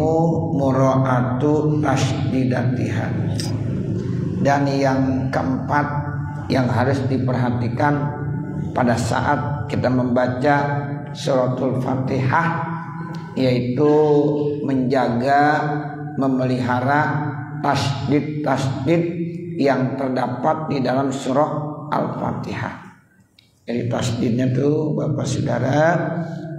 Ar-rabi'u mura'atu tasydidatiha. Dan yang keempat yang harus diperhatikan pada saat kita membaca suratul Fatihah, yaitu menjaga, memelihara tasydid yang terdapat di dalam surah Al-Fatihah. Jadi tasydidnya tuh Bapak Saudara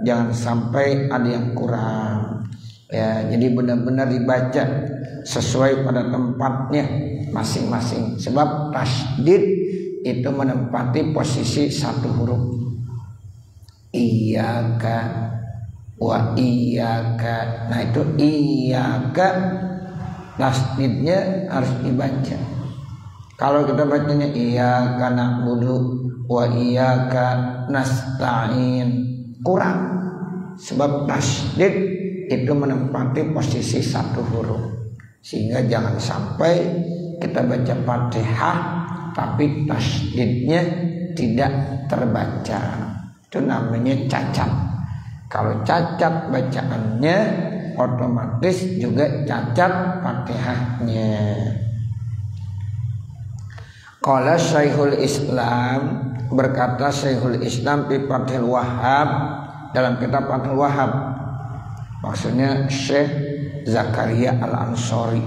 jangan sampai ada yang kurang. Ya, jadi benar-benar dibaca sesuai pada tempatnya masing-masing. Sebab tasydid itu menempati posisi satu huruf. Iyyaka wa iyyaka. Nah itu iyyaka tasydidnya harus dibaca. Kalau kita bacanya iyyaka na'budu wa iyyaka nasta'in, kurang. Sebab tasydid itu menempati posisi satu huruf. Sehingga jangan sampai kita baca Fatihah tapi tasydidnya tidak terbaca. Itu namanya cacat. Kalau cacat bacaannya, otomatis juga cacat Fatihahnya. Qala Syekhul Islam, berkata Syekhul Islam fi Fathul Wahhab, dalam kitab Fathul Wahhab, maksudnya Syekh Zakaria Al-Ansari.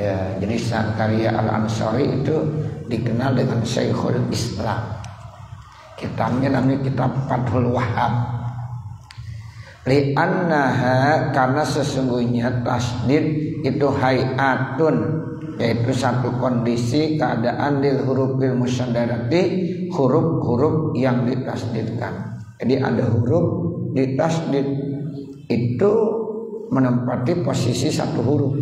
Ya, jadi Zakaria Al-Ansari itu dikenal dengan Syekhul Islam. Kitabnya namanya kitab Fathul Wahhab. Li'annaha, karena sesungguhnya tasydid itu hayatun, yaitu satu kondisi keadaan lil hurufil musyaddarati, huruf-huruf yang ditasydidkan. Jadi ada huruf ditasydid itu menempati posisi satu huruf.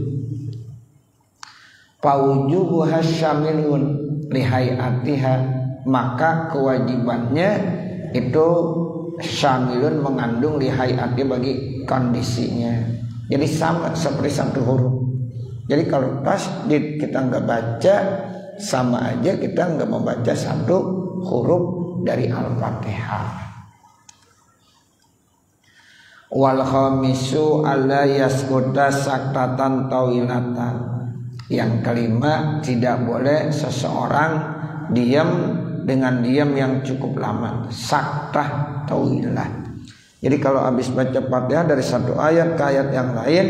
Fawujubuha syamilun lihayatiha, maka kewajibannya itu syamilun mengandung lihayati bagi kondisinya. Jadi sama seperti satu huruf. Jadi kalau tasydid kita nggak baca, sama aja kita nggak membaca satu huruf dari Al-Fatihah. Wal khamisu alla yaskuta saktatan tawilatan. Yang kelima, tidak boleh seseorang diam dengan diam yang cukup lama, saktah tawilah. Jadi kalau habis baca Fatihah dari satu ayat ke ayat yang lain,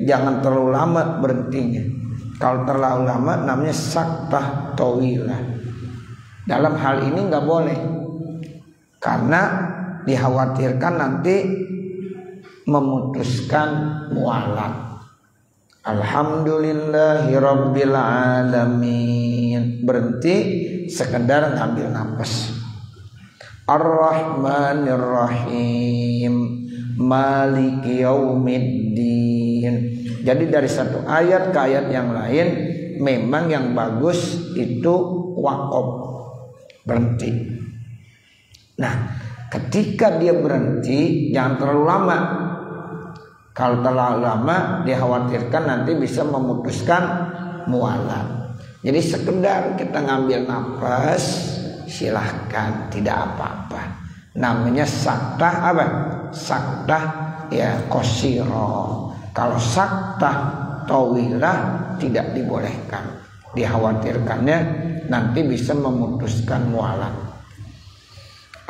jangan terlalu lama berhentinya. Kalau terlalu lama namanya saktah tawilah. Dalam hal ini nggak boleh, karena dikhawatirkan nanti memutuskan mualat. Alhamdulillahi rabbil alamin, berhenti sekedar ngambil nafas. Ar-Rahmanir Rahim, Maliki Yaumiddin. Jadi dari satu ayat ke ayat yang lain, memang yang bagus itu waqaf, berhenti. Nah, ketika dia berhenti jangan terlalu lama. Kalau terlalu lama dikhawatirkan nanti bisa memutuskan mualat. Jadi sekedar kita ngambil nafas, silahkan, tidak apa-apa. Namanya saktah apa? Saktah ya qashiro. Kalau saktah tawilah tidak dibolehkan. Dikhawatirkannya nanti bisa memutuskan mualat.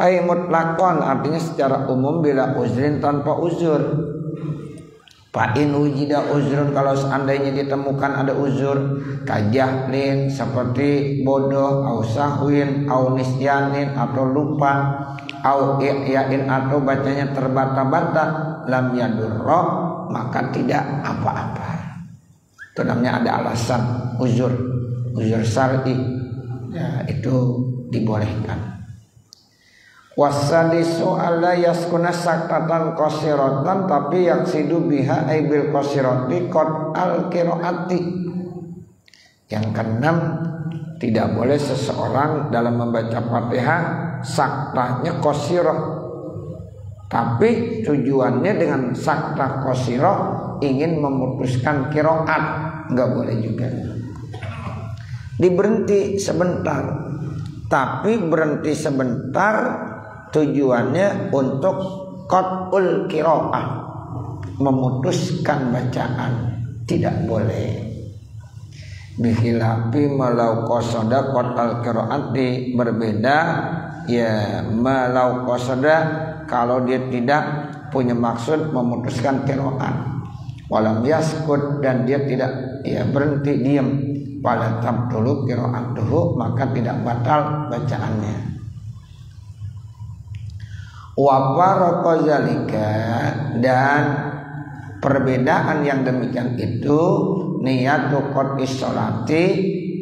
Ai mutlaqan, artinya secara umum bila uzrin, tanpa uzur. Fa'in wujida uzrun, kalau seandainya ditemukan ada uzur, kajahlin seperti bodoh, au sahwin, au nisyanin atau lupa, au i'yain atau bacanya terbata-bata, lam yadurra, maka tidak apa-apa. Itu namanya ada alasan uzur syar'i, ya, itu dibolehkan. Wasadisu alla yaskuna saktatan qasiratan, tapi yaksidu biha aibil qasirati qad al qiraati. Yang keenam, tidak boleh seseorang dalam membaca Fatihah saktahnya qasirah, tapi tujuannya dengan saktah qasirah ingin memutuskan qiraat, enggak boleh juga. Diberhenti sebentar, tapi berhenti sebentar tujuannya untuk qat'ul qiraah, memutuskan bacaan, tidak boleh. Bihilafi malau qasada qatal qiraati, berbeda ya malau qasada kalau dia tidak punya maksud memutuskan qiraat. Walam yaskut, dan dia tidak berhenti diam, pada tabdulu qiraatuhu, maka tidak batal bacaannya. Wa farqa zalika, dan perbedaan yang demikian itu niyatu qat'is sholati,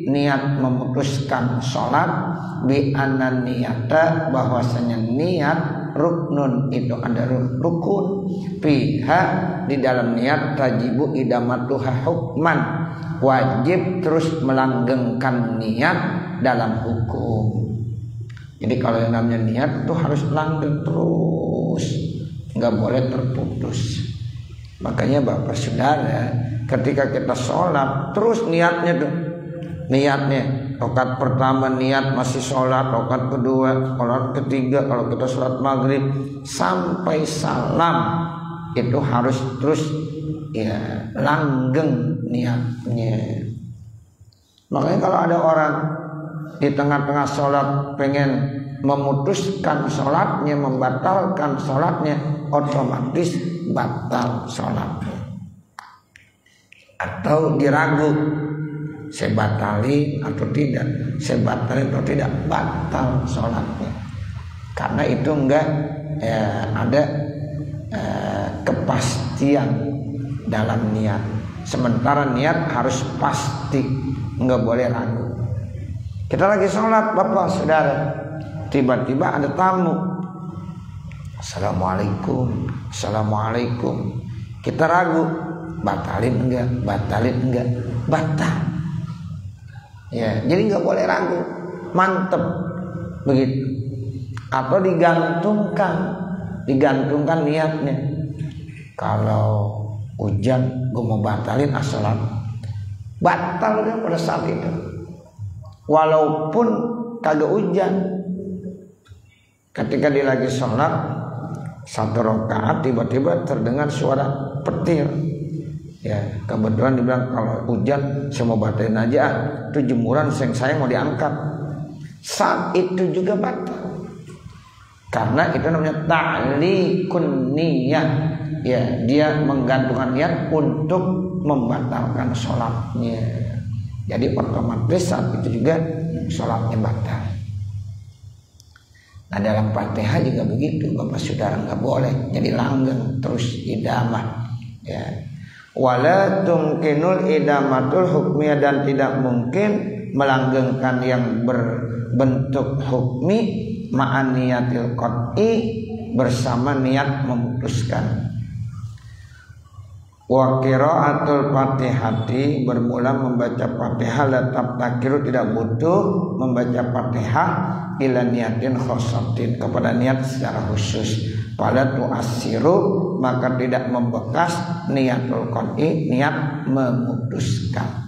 niat memutuskan sholat, bi anna niyata, bahwasanya niat ruknun, itu ada rukun, fiha, di dalam niat tajibu idamatuha hukman, wajib terus melanggengkan niat dalam hukum. Jadi kalau yang namanya niat itu harus langgeng terus, nggak boleh terputus. Makanya Bapak Saudara, ketika kita sholat terus niatnya tuh, niatnya rakaat pertama niat masih sholat, rakaat kedua, rakaat ketiga kalau kita sholat maghrib sampai salam itu harus terus langgeng niatnya. Makanya kalau ada orang di tengah-tengah sholat pengen memutuskan sholatnya, membatalkan sholatnya, otomatis batal sholatnya. Atau diragu, saya batalin atau tidak, saya batalin atau tidak, batal sholatnya. Karena itu enggak ada kepastian dalam niat. Sementara niat harus pasti, enggak boleh ragu. Kita lagi sholat Bapak Saudara, tiba-tiba ada tamu, Assalamualaikum, Assalamualaikum. Kita ragu, batalin enggak, batalin enggak, batal. Ya, jadi nggak boleh ragu, mantep begitu. Atau digantungkan niatnya. Kalau hujan, gue mau batalin sholat, batal dia pada saat itu. Walaupun kagak hujan, ketika dia lagi sholat satu rakaat tiba-tiba terdengar suara petir. Ya, kebetulan dibilang kalau hujan saya mau batalin aja, itu jemuran saya mau diangkat. Saat itu juga batal, karena itu namanya ta'liqun niyah. Ya, dia menggantungkan niat untuk membatalkan sholatnya. Jadi otomatis saat itu juga sholatnya batal. Nah dalam Fatihah juga begitu Bapak Saudara, nggak boleh jadi langgeng terus idamah. Ya. Wala tumkinul idamatul hukmiyah, dan tidak mungkin melanggengkan yang berbentuk hukmi ma'an niyatil qat'i, bersama niat memutuskan. Wa qiraatul Fatihati, bermula membaca Fatihah, la tabtakiru, tidak butuh membaca Fatihah ila niyatin khossatin, kepada niat secara khusus. Pada tu'asiru, maka tidak membekas niatul qat'i, niat memutuskan.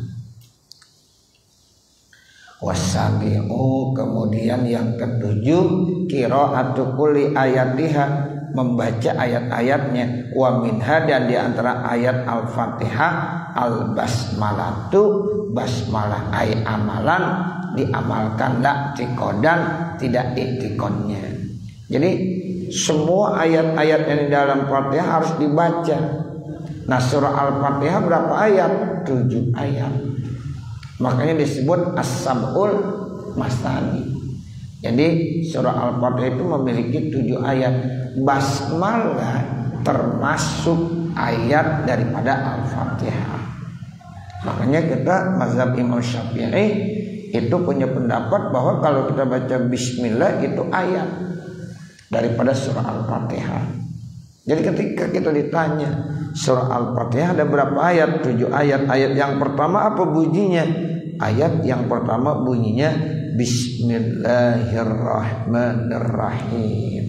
Wasabi'u, kemudian yang ketujuh, qiraatu kulli ayatiha, membaca ayat-ayatnya. Wa minha, dan di antara ayat Al-Fatihah al-basmalatu, basmalah ay amalan, diamalkan, la tikodan, tidak itikonnya. Jadi semua ayat-ayat yang di dalam Fatihah harus dibaca. Nah surah Al-Fatihah berapa ayat? 7 ayat. Makanya disebut as-sab'ul masani. Jadi surah Al-Fatihah itu memiliki 7 ayat. Basmalah termasuk ayat daripada Al-Fatihah. Makanya kita mazhab Imam Syafi'i itu punya pendapat bahwa kalau kita baca bismillah itu ayat daripada surah Al-Fatihah. Jadi ketika kita ditanya surah Al-Fatihah ada berapa ayat? 7 ayat. Ayat yang pertama apa bunyinya? Ayat yang pertama bunyinya Bismillahirrahmanirrahim.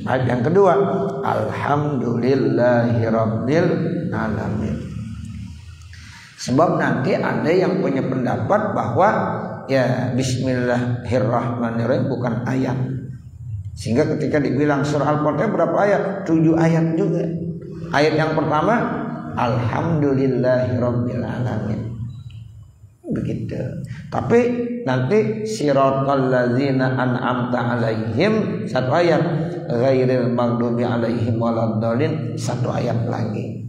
Ayat yang kedua Alhamdulillahirabbil alamin. Sebab nanti ada yang punya pendapat bahwa ya Bismillahirrahmanirrahim bukan ayat. Sehingga ketika dibilang surah Al-Fatihah berapa ayat? 7 ayat juga. Ayat yang pertama alhamdulillahirabbil alamin. Begitu. Tapi nanti siratal ladzina an'amta alaihim satu ayat, ghairil maghdubi alaihim waladdallin satu ayat lagi.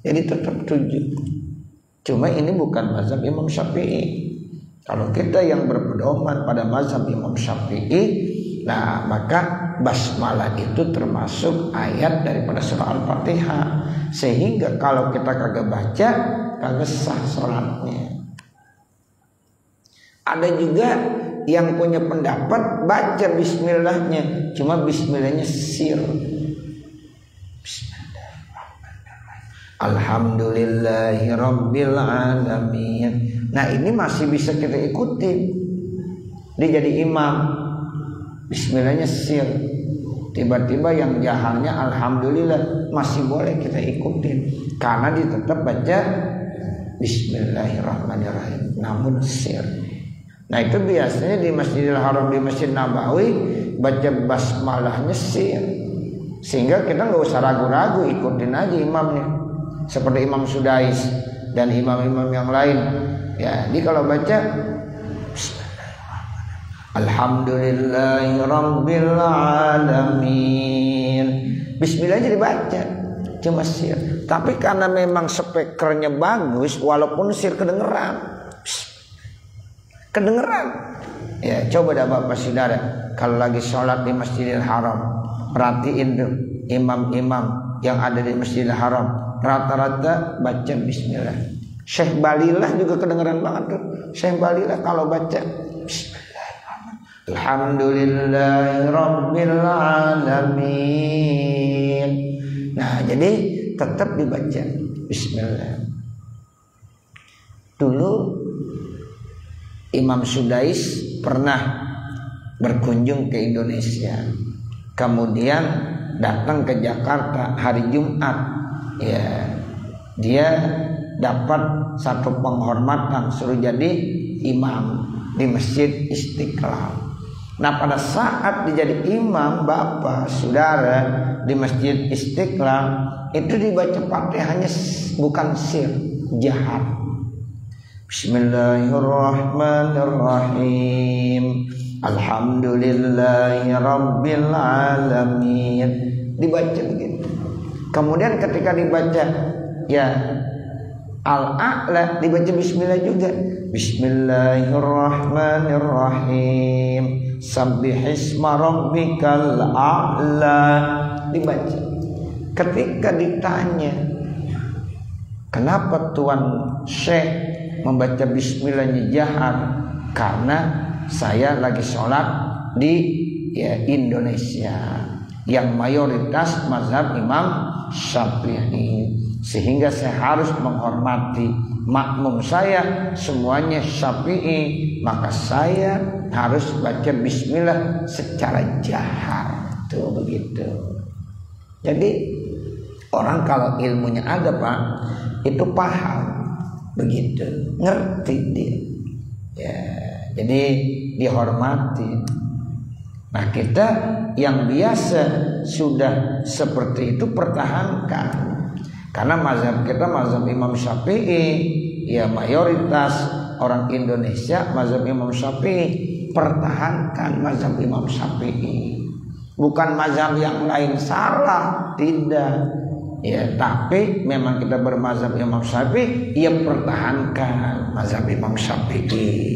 Jadi tetap 7. Cuma ini bukan mazhab Imam Syafi'i. Kalau kita yang berpedoman pada mazhab Imam Syafi'i, nah maka basmalah itu termasuk ayat daripada surah Al-Fatihah. Sehingga kalau kita kagak baca, kagak sah sholatnya. Ada juga yang punya pendapat baca bismillahnya, cuma bismillahnya sir. Alhamdulillahirabbil alamin. Nah, ini masih bisa kita ikuti. Dia jadi imam, bismillahnya sir. Tiba-tiba yang jaharnya alhamdulillah, masih boleh kita ikutin karena dia tetap baca bismillahirrahmanirrahim namun sir. Nah, itu biasanya di Masjidil Haram, di Masjid Nabawi baca basmalahnya sir, sehingga kita nggak usah ragu-ragu, ikutin aja imamnya. Seperti Imam Sudais dan imam-imam yang lain. Ya, jadi kalau baca alhamdulillahirabbil alamin, bismillah jadi baca cuma sir. Tapi karena memang speakernya bagus, walaupun sir kedengeran. Ya, coba dah Bapak Saudara, kalau lagi sholat di Masjidil Haram, perhatiin tuh imam-imam yang ada di Masjidil Haram, rata-rata baca bismillah. Syekh Balilah juga kedengeran banget tuh. Syekh Balilah kalau baca bismillahirrahmanirrahim, alhamdulillahirabbil alamin. Nah, jadi tetap dibaca bismillah. Dulu Imam Sudais pernah berkunjung ke Indonesia, kemudian datang ke Jakarta hari Jumat. Ya, dia dapat satu penghormatan, suruh jadi imam di Masjid Istiqlal. Nah, pada saat dia jadi imam, Bapak Saudara, di Masjid Istiqlal itu dibaca Fatihahnya bukan sir, jahar. Bismillahirrahmanirrahim, alhamdulillahirabbil alamin, dibaca begitu. Kemudian ketika dibaca ya al-a'la, dibaca bismillah juga. Bismillahirrahmanirrahim, sabbihisma rabbikal a'la, dibaca. Ketika ditanya, kenapa Tuan Syekh membaca bismillahnya jahar? Karena saya lagi sholat di Indonesia yang mayoritas mazhab Imam Syafi'i, sehingga saya harus menghormati makmum saya semuanya Syafi'i, maka saya harus baca bismillah secara jahar. Tuh begitu. Jadi orang kalau ilmunya ada Pak, itu paham begitu, ngerti dia. Ya, jadi dihormati. Nah, kita yang biasa sudah seperti itu pertahankan. Karena mazhab kita mazhab Imam Syafi'i, ya mayoritas orang Indonesia mazhab Imam Syafi'i, pertahankan mazhab Imam Syafi'i. Bukan mazhab yang lain salah, tidak. Ya, tapi memang kita bermazhab Imam Syafi'i, ya pertahankan mazhab Imam Syafi'i.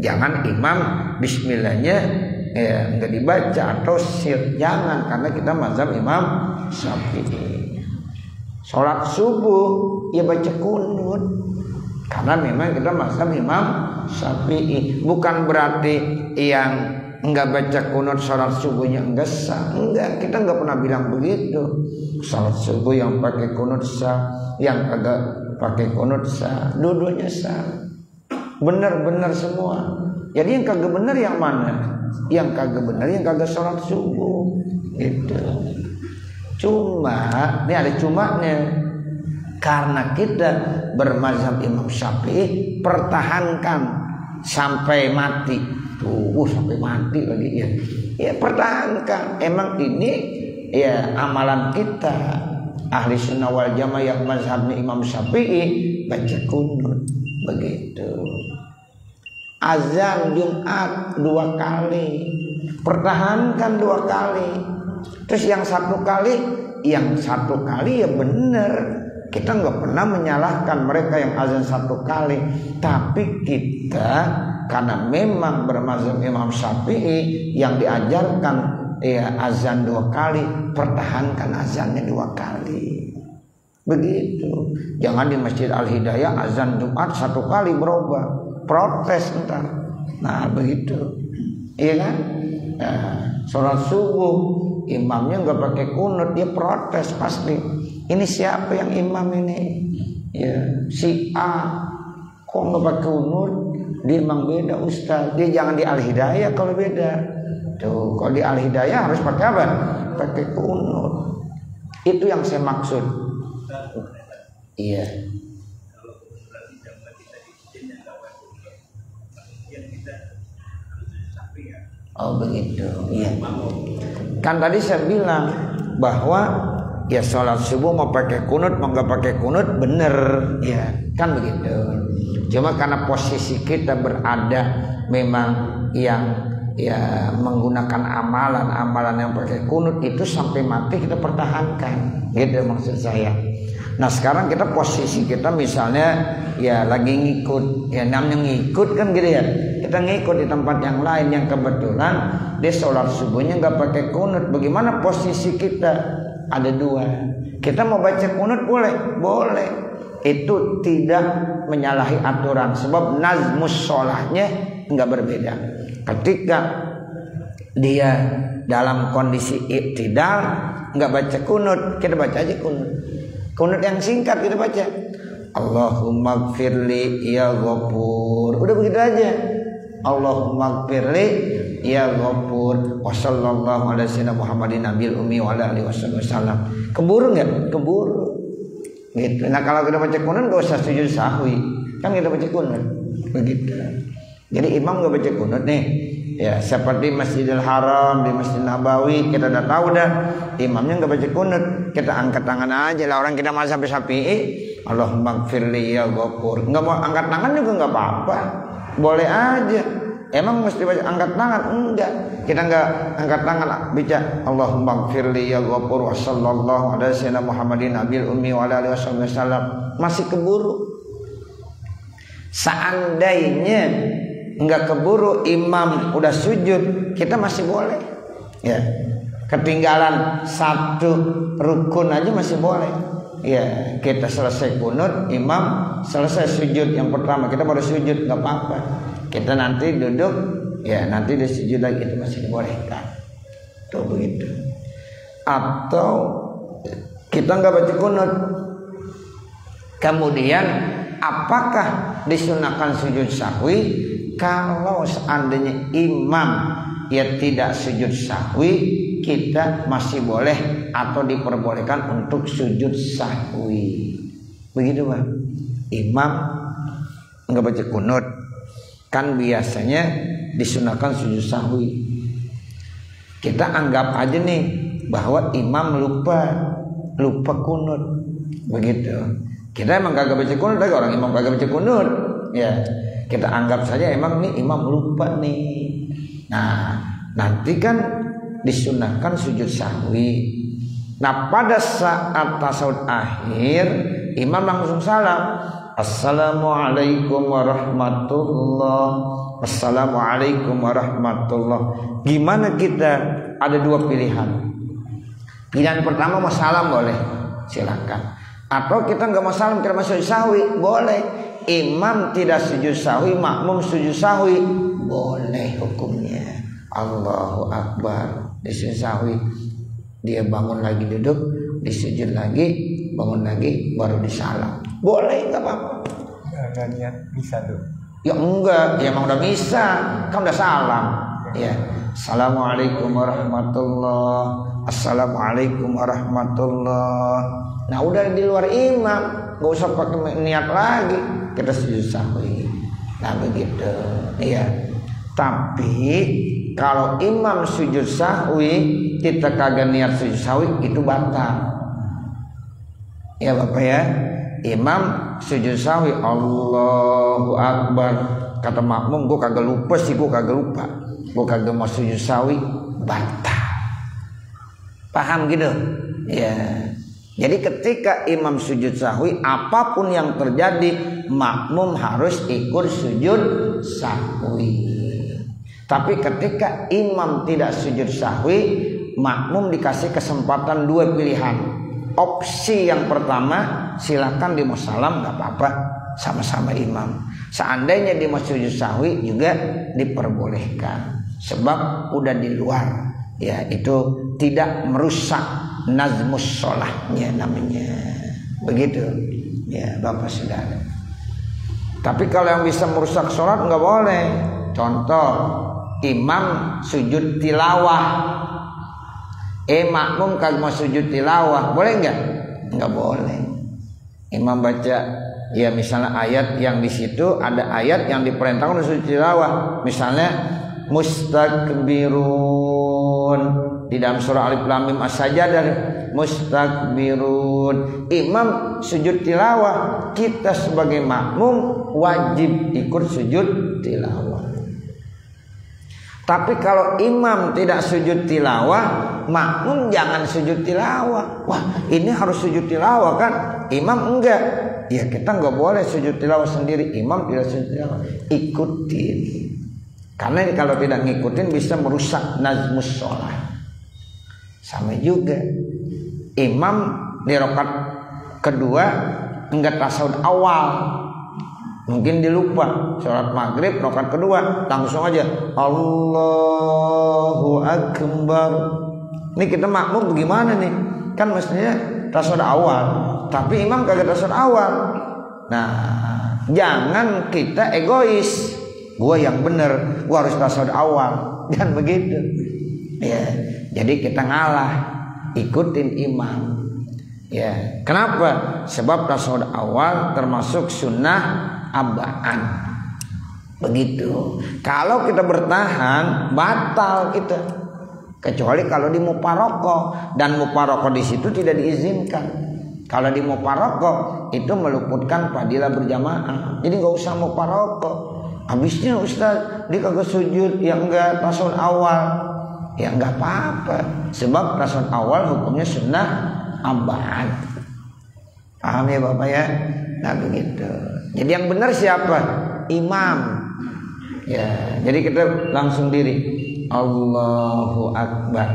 Jangan imam bismillahnya enggak dibaca atau sir, jangan, karena kita mazhab Imam Syafi'i. Sholat subuh ya baca kunut, karena memang kita mazhab Imam Syafi'i. Bukan berarti yang enggak baca kunut sholat subuhnya enggak sah. Enggak, kita enggak pernah bilang begitu. Sholat subuh yang pakai kunut sah, yang kagak pakai kunut sah, dua-duanya sah. Benar-benar semua. Jadi yang kagak benar yang mana? Yang kagak benar yang kagak sholat subuh. Gitu. Cuma, ini ada cumanya. Karena kita bermazhab Imam Syafi'i, pertahankan sampai mati. Sampai mati lagi ya. Ya pertahankan. Emang ini ya amalan kita. ahli sunnah wal jamaah yang mazhabnya Imam Syafi'i baca kunut begitu. Azan Jumat 2 kali, pertahankan 2 kali. Terus yang 1 kali ya benar. Kita nggak pernah menyalahkan mereka yang azan 1 kali, tapi kita karena memang bermazhab Imam Syafi'i yang diajarkan ya azan 2 kali, pertahankan azannya 2 kali. Begitu. Jangan di Masjid Al Hidayah azan Jumat 1 kali berubah, protes ntar. Nah begitu, iya kan? Nah, sholat subuh imamnya nggak pakai kunut, dia protes pasti. Ini siapa yang imam ini? Ya si A kok nggak pakai kunut? Dia emang beda ustaz. Dia jangan di Al Hidayah kalau beda. Tuh, kalau di Al Hidayah harus pakai apa? Pakai kunut. Itu yang saya maksud. Iya. Oh begitu. Iya. Kan tadi saya bilang bahwa ya sholat subuh mau pakai kunut mau nggak pakai kunut bener, ya kan begitu. Cuma karena posisi kita berada memang yang ya menggunakan amalan yang pakai kunut itu sampai mati kita pertahankan, gitu maksud saya. Nah sekarang kita posisi kita misalnya ya lagi ngikut, ya namanya ngikut kan gitu ya. Kita ngikut di tempat yang lain yang kebetulan dia sholat subuhnya nggak pakai kunut. Bagaimana posisi kita? Ada 2. Kita mau baca kunut boleh. Itu tidak menyalahi aturan sebab nazmus sholahnya nggak berbeda. Ketika dia dalam kondisi iktidal nggak baca kunut, kita baca aja kunut yang singkat, kita baca Allahumma gfirli ya ghafur, udah begitu aja. Allahumma gfirli ya ghafur wa sallallahu ala sayyidina Muhammadin nabiyil ummi wa ala alihi wasallam. Keburu nggak? Keburu gitu. Nah kalau kita baca kunut nggak usah sujud sahwi, kan kita baca kunut begitu. Jadi imam nggak baca kunut nih, ya seperti Masjidil Haram, di Masjid Nabawi kita udah tahu dah imamnya nggak baca kunut, kita angkat tangan aja lah. Orang kita mazhab Syafi'i, Allahumma gfirli ya ghafur, nggak mau angkat tangan juga nggak apa-apa, boleh aja. Emang mesti baca angkat tangan? Enggak, kita nggak angkat tangan, baca Allahumma gfirli ya ghafur wa sallallahu ala sayyidina Muhammadin nabiyil ummi wa ala alihi wasallam. Masih keburu. Seandainya nggak keburu imam udah sujud, kita masih boleh ya, ketinggalan 1 rukun aja masih boleh ya. Kita selesai kunut, imam selesai sujud yang pertama, kita baru sujud, nggak apa-apa. Kita nanti duduk ya, nanti dia sujud lagi, itu masih dibolehkan tuh begitu. Atau kita nggak baca kunut, kemudian apakah disunahkan sujud sahwi? Kalau seandainya imam ya tidak sujud sahwi, kita masih boleh atau diperbolehkan untuk sujud sahwi. Begitu Pak. Imam nggak baca kunut, kan biasanya disunahkan sujud sahwi. Kita anggap aja nih bahwa imam lupa kunut, begitu. Kita emang kagak baca kunut, lagi orang imam kagak baca kunut, ya. Kita anggap saja emang nih imam lupa nih. Nah, nanti kan disunahkan sujud sahwi. Nah, pada saat tasawuf akhir, imam langsung salam. Assalamualaikum warahmatullah. Assalamualaikum warahmatullah. Gimana kita? Ada 2 pilihan. Pilihan pertama mau salam boleh, silakan. Atau kita nggak mau salam, kita mau sujud sahwi, boleh. Imam tidak sujud sahwi, makmum sujud sahwi, boleh hukumnya. Allahu Akbar, disujud sahwi, dia bangun lagi duduk, disujud lagi, bangun lagi, baru disalam, boleh, nggak apa-apa. Nggak niat bisa tuh? Ya enggak, ya emang udah bisa, kan udah salam. Ya, assalamualaikum warahmatullah, assalamualaikum warahmatullah. Nah udah di luar imam, nggak usah pakai niat lagi, kita sujud sahwi. Nah begitu, iya. Tapi kalau imam sujud sahwi, kita kagak niat sujud sahwi, itu batal. Ya Bapak ya, imam sujud sahwi Allahu Akbar, kata makmum gue kagak lupa sih, gue kagak mau sujud sahwi, batal. Paham gitu ya. Jadi ketika imam sujud sahwi, apapun yang terjadi makmum harus ikut sujud sahwi. Tapi ketika imam tidak sujud sahwi, makmum dikasih kesempatan dua pilihan. Opsi yang pertama, silakan di musalam nggak apa-apa, sama-sama imam. Seandainya di sujud sahwi juga diperbolehkan, sebab udah di luar, ya itu tidak merusak nazmus sholahnya namanya, begitu ya Bapak Saudara. Tapi kalau yang bisa merusak sholat nggak boleh. Contoh, imam sujud tilawah, makmum kagak mau sujud tilawah, boleh nggak? Nggak boleh. Imam baca ya misalnya ayat yang di situ ada ayat yang diperintahkan sujud tilawah, misalnya mustakbirun di dalam surah Alif Lam Mim As-Sajdah, mustakbirun. Imam sujud tilawah, kita sebagai makmum wajib ikut sujud tilawah. Tapi kalau imam tidak sujud tilawah, makmum jangan sujud tilawah. Wah, ini harus sujud tilawah kan? Imam enggak. Ya kita enggak boleh sujud tilawah sendiri. Imam tidak sujud tilawah. Ikutin. Karena kalau tidak ngikutin bisa merusak nazmus sholat. Sama juga. Imam di rakaat kedua enggak tasawuf awal. Mungkin dilupa, sholat maghrib rakaat kedua langsung aja Allahu Akbar. Ini kita makmum bagaimana nih? Kan mestinya tasawuf awal, tapi imam kagak tasawuf awal. Nah, jangan kita egois. Gua yang bener, gua harus tasawuf awal. Jangan begitu. Ya, jadi kita ngalah, ikutin imam. Ya, kenapa? Sebab tasawuf awal termasuk sunnah abaan. Begitu. Kalau kita bertahan, batal kita. Kecuali kalau di muparokoh, dan muparokoh di situ tidak diizinkan. Kalau di muparokoh itu meluputkan fadilah berjamaah. Jadi nggak usah muparokoh. Habisnya Ustaz dia kagak sujud, ya enggak tasawuf awal, ya enggak apa-apa. Sebab tasawuf awal hukumnya sunnah abaan. Paham ya Bapak ya? Nah begitu. Jadi yang benar siapa? Imam. Ya, jadi kita langsung diri Allahu Akbar.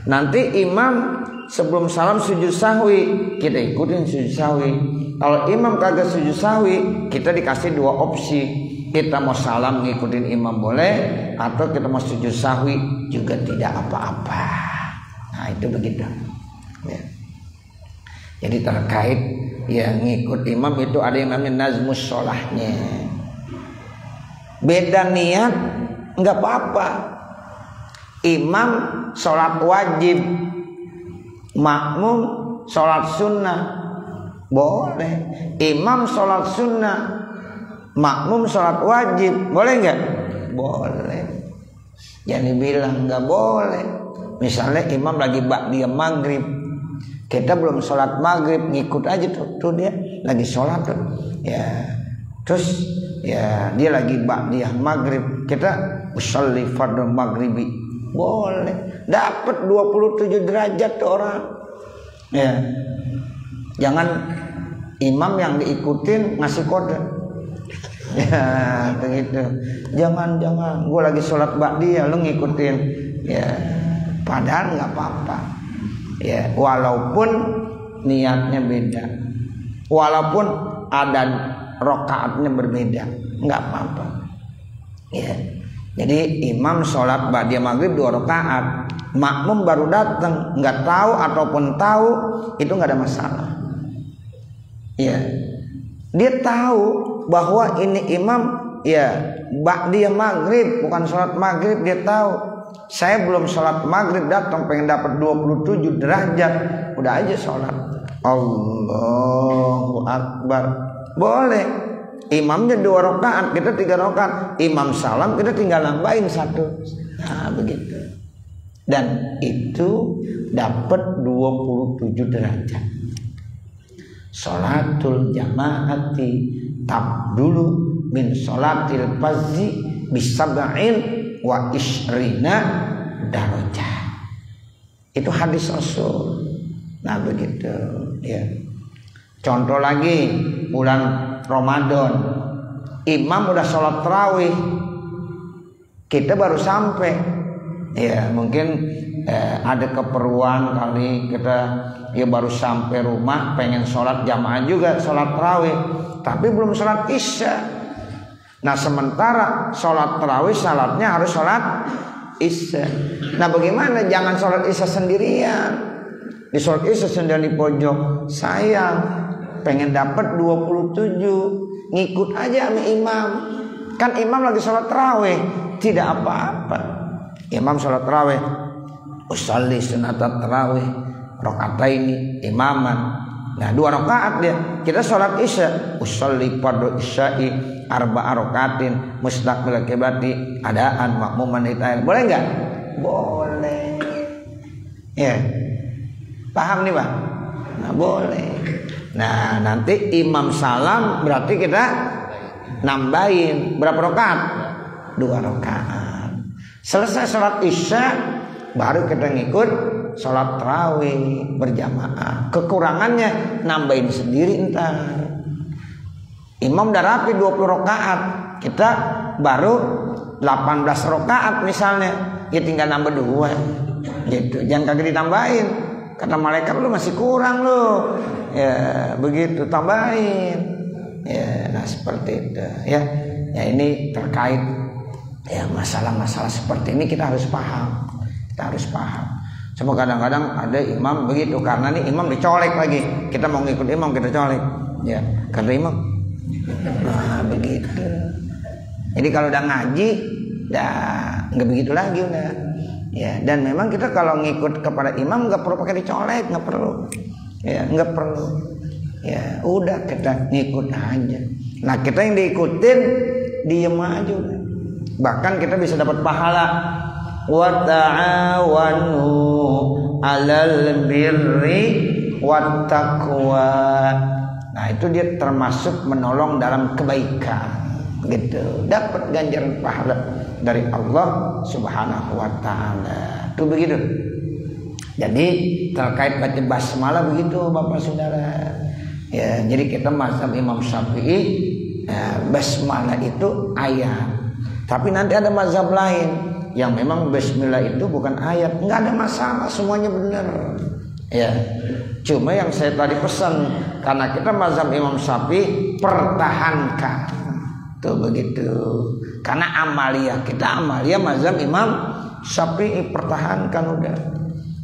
Nanti imam sebelum salam sujud sahwi, kita ikutin sujud sahwi. Kalau imam kagak sujud sahwi, kita dikasih dua opsi. Kita mau salam ngikutin imam boleh, atau kita mau sujud sahwi juga tidak apa-apa. Nah itu begitu ya. Jadi terkait ya ngikut imam itu ada yang namanya nazmus sholahnya. Beda niat nggak apa-apa. Imam sholat wajib, makmum sholat sunnah boleh. Imam sholat sunnah, makmum sholat wajib, boleh nggak? Boleh. Jangan dibilang nggak boleh. Misalnya imam lagi ba'diyah maghrib, kita belum sholat maghrib, ngikut aja tuh dia lagi sholat tuh, ya. Terus ya dia lagi ba'diyah maghrib, kita usolli fardhu maghribi, boleh. Dapat 27 derajat tuh orang. Ya. Jangan imam yang diikutin ngasih kode. Ya begitu. Jangan gue lagi sholat ba'diyah lu ngikutin. Ya padahal nggak apa-apa. Ya walaupun niatnya beda, walaupun ada rokaatnya berbeda, nggak apa-apa. Ya jadi imam sholat ba'diyah maghrib 2 rakaat, makmum baru datang nggak tahu ataupun tahu, itu nggak ada masalah. Ya dia tahu bahwa ini imam ya ba'diyah maghrib bukan sholat maghrib, dia tahu. Saya belum sholat maghrib datang pengen dapat 27 derajat, udah aja sholat Allahu Akbar, boleh. Imamnya 2 rakaat, kita 3 rakaat. Imam salam, kita tinggal nambahin 1. Nah begitu. Dan itu dapat 27 derajat. Sholatul jamaati tabdulu min sholatil fardhi bisab'in wa isrina darajah. Itu hadis Rasul. Nah begitu ya. Contoh lagi bulan Ramadan, imam udah sholat tarawih, kita baru sampai, ya mungkin ada keperluan kali kita ya baru sampai rumah, pengen sholat jamaah juga sholat tarawih, tapi belum sholat isya. Nah sementara sholat tarawih syaratnya harus sholat isya. Nah bagaimana? Jangan sholat isya sendirian. Di sholat isya sendirian di pojok, sayang. Pengen dapat 27, ngikut aja sama imam. Kan imam lagi sholat tarawih, tidak apa-apa. Imam sholat tarawih, usolli sunatat tarawih rakaataini imaman. Nah 2 rakaat dia. Kita sholat isya, usolli fardhu isya'i arba'a rakaatin mustaqbil qiblati adaan makmuman ita'il. Boleh enggak? Boleh. Ya. Paham nih, Pak? Nah, boleh. Nah nanti imam salam berarti kita nambahin berapa rakaat? 2 rakaat. Selesai sholat isya baru kita ngikut sholat tarawih berjamaah. Kekurangannya nambahin sendiri ntar. Imam udah rapi 20 rakaat, kita baru 18 rakaat misalnya, ya tinggal nambah 2 gitu. Jangan kagak ditambahin, kata malaikat lu masih kurang lu. Ya begitu, tambahin. Ya, nah seperti itu ya. Ya ini terkait ya masalah-masalah seperti ini kita harus paham. Kita harus paham. Cuma kadang-kadang ada imam begitu, karena nih imam dicolek lagi. Kita mau ngikut imam kita colek. Ya, kata imam. Nah, begitu. Jadi kalau udah ngaji, dah nggak begitu lagi udah. Ya, dan memang kita kalau ngikut kepada imam nggak perlu pakai dicolek, nggak perlu. Ya nggak perlu, ya udah kita ngikut aja. Nah kita yang diikutin diem aja udah. Bahkan kita bisa dapat pahala. Wa ta'awanu 'alal birri wat taqwa. Nah itu dia termasuk menolong dalam kebaikan, gitu. Dapat ganjaran pahala dari Allah Subhanahu wa taala. Itu begitu. Jadi terkait baca basmalah begitu Bapak Saudara. Ya, jadi kita mazhab Imam Syafi'i, basmalah itu ayat. Tapi nanti ada mazhab lain yang memang basmalah itu bukan ayat. Enggak ada masalah, semuanya benar. Ya. Cuma yang saya tadi pesan, karena kita mazhab Imam Syafi'i, pertahankan. Tuh begitu. Karena amalia kita mazhab Imam Syafi'i, pertahankan udah.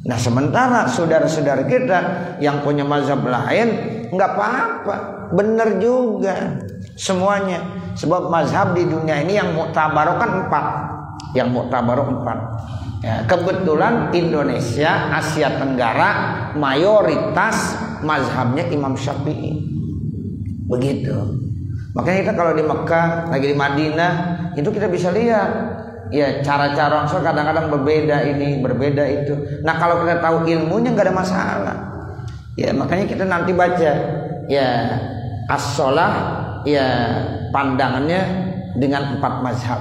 Nah sementara saudara-saudara kita yang punya mazhab lain nggak apa-apa, benar juga semuanya. Sebab mazhab di dunia ini yang muktabar kan 4, yang muktabar 4. Ya, kebetulan Indonesia, Asia Tenggara mayoritas mazhabnya Imam Syafi'i. Begitu. Makanya kita kalau di Mekah, lagi di Madinah, itu kita bisa lihat. Ya cara-cara so kadang-kadang berbeda ini, berbeda itu. Nah kalau kita tahu ilmunya nggak ada masalah. Ya makanya kita nanti baca ya as-sholah ya pandangannya dengan 4 mazhab.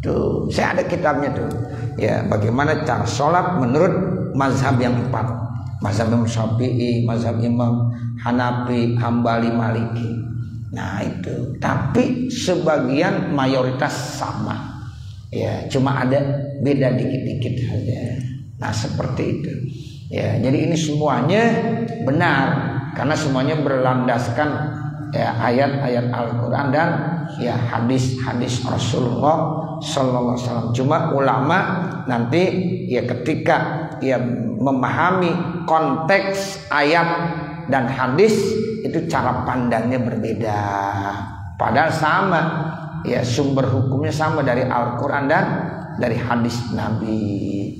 Tuh saya ada kitabnya tuh. Ya bagaimana cara sholat menurut mazhab yang 4. Mazhab Imam Syafi'i, mazhab Imam Hanafi, Hambali, Maliki. Nah itu. Tapi sebagian mayoritas sama. Ya, cuma ada beda dikit-dikit saja. Nah, seperti itu. Ya, jadi ini semuanya benar karena semuanya berlandaskan ya ayat-ayat Al-Qur'an dan ya hadis-hadis Rasulullah sallallahu alaihi wasallam. Cuma ulama nanti ya ketika ya memahami konteks ayat dan hadis itu cara pandangnya berbeda. Padahal sama. Ya sumber hukumnya sama dari Al-Quran dan dari hadis Nabi.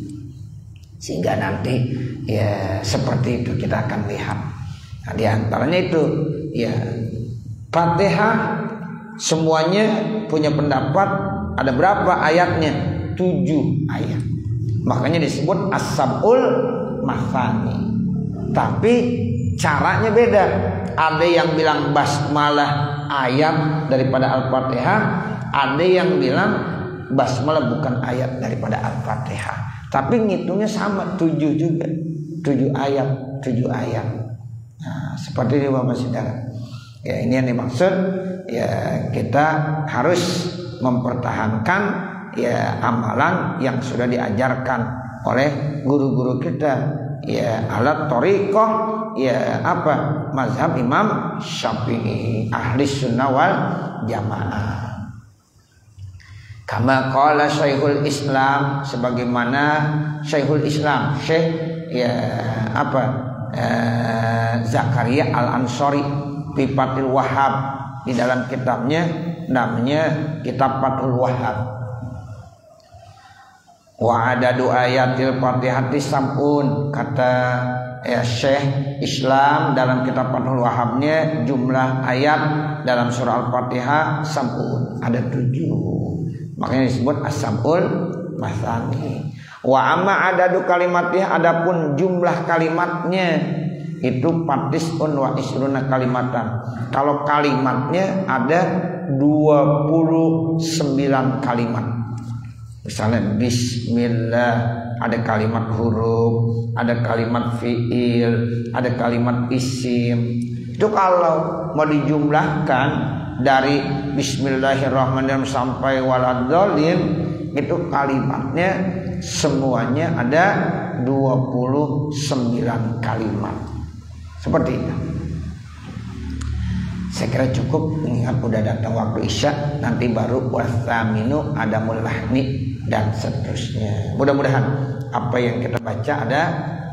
Sehingga nanti ya seperti itu kita akan lihat. Nah, di antaranya itu ya Fatihah semuanya punya pendapat ada berapa ayatnya? 7 ayat. Makanya disebut as-sab'ul mathani. Tapi caranya beda. Ada yang bilang basmalah ayat daripada Al-Fatihah, ada yang bilang basmalah bukan ayat daripada Al-Fatihah. Tapi ngitungnya sama, 7 juga. 7 ayat. Nah, seperti ini Bapak Saudara. Ya, ini yang dimaksud, ya kita harus mempertahankan ya amalan yang sudah diajarkan oleh guru-guru kita. Ya alat thariqah, ya apa? Mazhab Imam Syafi'i, ahli sunnah wal jamaah. Kama qala Syekhul Islam, sebagaimana Syekhul Islam, Syekh ya apa? Zakaria Al-Ansari fi Fathul Wahhab, di dalam kitabnya namanya Kitab Fathul Wahhab. Wa adadu ayatil Fatihati sab'un, kata ya Syekh Islam dalam kitab Fathul Wahhabnya, jumlah ayat dalam surah Al-Fatihah sab'un, ada 7. Makanya disebut as-sab'ul masani. Wa amma adadu kalimatnya, adapun jumlah kalimatnya itu patisun wa isruna kalimatan. Kalau kalimatnya ada 29 kalimat. Misalnya bismillah, ada kalimat huruf, ada kalimat fiil, ada kalimat isim. Itu kalau mau dijumlahkan dari bismillahirrahmanirrahim sampai waladhdallin, itu kalimatnya semuanya ada 29 kalimat. Seperti itu. Saya kira cukup, ingat udah datang waktu Isya, nanti baru wasaminu adamul lahni dan seterusnya. Mudah-mudahan apa yang kita baca ada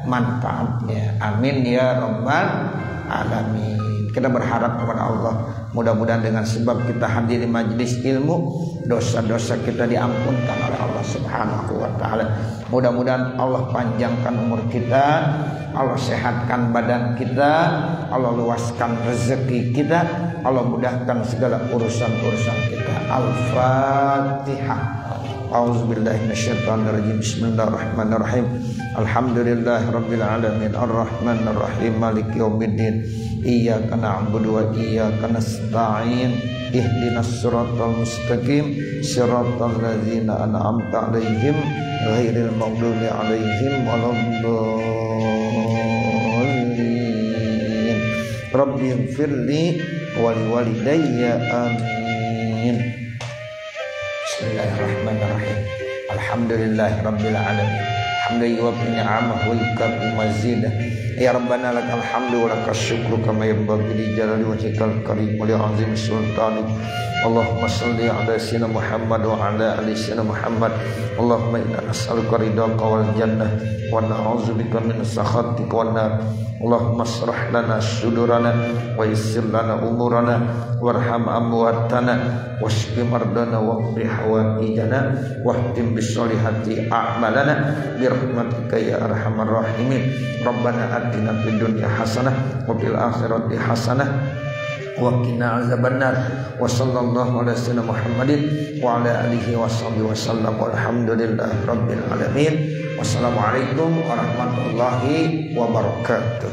manfaatnya. Amin ya rabbal alamin. Kita berharap kepada Allah, mudah-mudahan dengan sebab kita hadir di majelis ilmu, dosa-dosa kita diampunkan oleh Allah Subhanahu wa taala. Mudah-mudahan Allah panjangkan umur kita, Allah sehatkan badan kita, Allah luaskan rezeki kita, Allah mudahkan segala urusan-urusan kita. Al-Fatihah. A'udzubillahi minasyaitonirrajim. Bismillahirrahmanirrahim. Alhamdulillahirabbil alamin arrahmanir rahim maliki yaumiddin. Iyyaka na'budu wa iyyaka nasta'in. Ihdinas siratal mustaqim, siratal ladzina an'amta 'alaihim ghairil maghdubi 'alaihim waladdallin. Rabbighfirli wa liwalidayya amin. Bismillahirrahmanirrahim. Alhamdulillahirabbil alamin. Hamdan yuwaffi ni'amahu wa yukafi mazidah. Ya Rabbana lakal hamdu wa lakas syukru kama yanbaghi li jalali wajhikal karim wa li 'azimi sultanik. Allahumma shalli ala sayyidina Muhammad wa ala ali sayyidina Muhammad. Allahumma inna nas'aluka ridhaka wal jannah wa na'udzubika min sakhatika wan nar. Allahumma shrah lana sudurana wa yassir lana umurana warham amwatana washfi mardana waqdi hawaijana wahtim bisolihati a'malana birahmatika ya arhamar rahimin. Rabbana atina fid dunya hasanah wa fil akhirati hasanah wa qina azabannar. Wa sallallahu ala sayyidina Muhammadin wa ala alihi washabbihi wasallam. Walhamdulillahi rabbil alamin. Wassalamualaikum warahmatullahi wabarakatuh.